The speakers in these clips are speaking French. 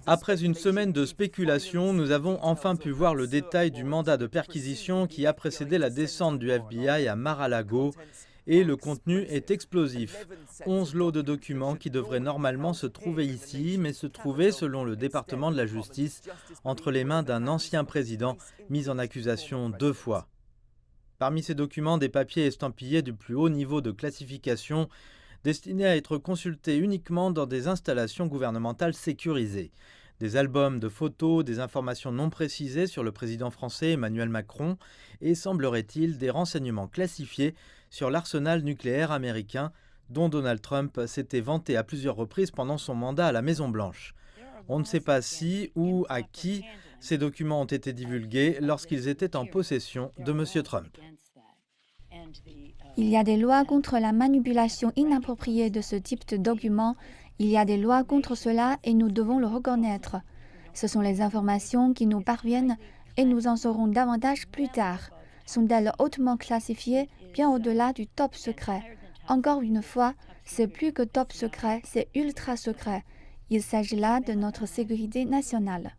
Après une semaine de spéculation, nous avons enfin pu voir le détail du mandat de perquisition qui a précédé la descente du FBI à Mar-a-Lago. Et le contenu est explosif. 11 lots de documents qui devraient normalement se trouver ici, mais se trouvaient, selon le département de la justice, entre les mains d'un ancien président mis en accusation 2 fois. Parmi ces documents, des papiers estampillés du plus haut niveau de classification, destinés à être consultés uniquement dans des installations gouvernementales sécurisées. Des albums de photos, des informations non précisées sur le président français Emmanuel Macron et, semblerait-il, des renseignements classifiés sur l'arsenal nucléaire américain dont Donald Trump s'était vanté à plusieurs reprises pendant son mandat à la Maison-Blanche. On ne sait pas si ou à qui ces documents ont été divulgués lorsqu'ils étaient en possession de M. Trump. Il y a des lois contre la manipulation inappropriée de ce type de documents. Il y a des lois contre cela et nous devons le reconnaître. Ce sont les informations qui nous parviennent et nous en saurons davantage plus tard. Sont-elles hautement classifiées, bien au-delà du top secret? Encore une fois, c'est plus que top secret, c'est ultra secret. Il s'agit là de notre sécurité nationale.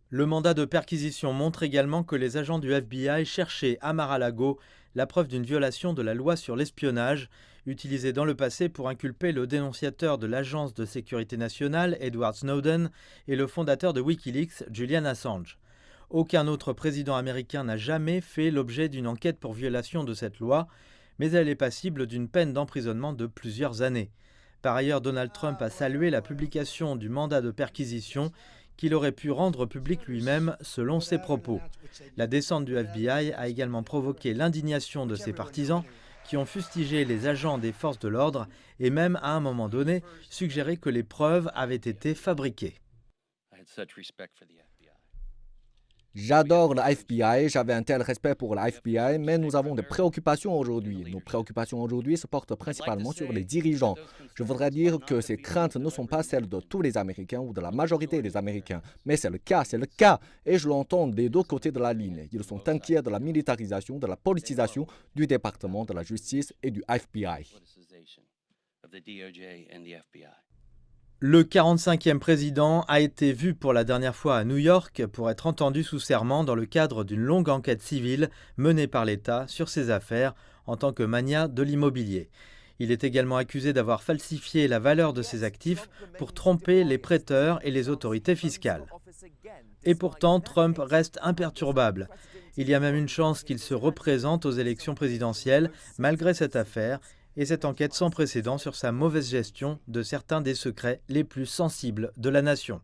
Le mandat de perquisition montre également que les agents du FBI cherchaient à Mar-a-Lago la preuve d'une violation de la loi sur l'espionnage, utilisée dans le passé pour inculper le dénonciateur de l'agence de sécurité nationale, Edward Snowden, et le fondateur de Wikileaks, Julian Assange. Aucun autre président américain n'a jamais fait l'objet d'une enquête pour violation de cette loi, mais elle est passible d'une peine d'emprisonnement de plusieurs années. Par ailleurs, Donald Trump a salué la publication du mandat de perquisition qu'il aurait pu rendre public lui-même selon ses propos. La descente du FBI a également provoqué l'indignation de ses partisans qui ont fustigé les agents des forces de l'ordre et même à un moment donné suggéré que les preuves avaient été fabriquées. J'adore le FBI, j'avais un tel respect pour le FBI, mais nous avons des préoccupations aujourd'hui. Nos préoccupations aujourd'hui se portent principalement sur les dirigeants. Je voudrais dire que ces craintes ne sont pas celles de tous les Américains ou de la majorité des Américains, mais c'est le cas, et je l'entends des deux côtés de la ligne. Ils sont inquiets de la militarisation, de la politisation du département de la justice et du FBI. Le 45e président a été vu pour la dernière fois à New York pour être entendu sous serment dans le cadre d'une longue enquête civile menée par l'État sur ses affaires en tant que magnat de l'immobilier. Il est également accusé d'avoir falsifié la valeur de ses actifs pour tromper les prêteurs et les autorités fiscales. Et pourtant, Trump reste imperturbable. Il y a même une chance qu'il se représente aux élections présidentielles malgré cette affaire et cette enquête sans précédent sur sa mauvaise gestion de certains des secrets les plus sensibles de la nation.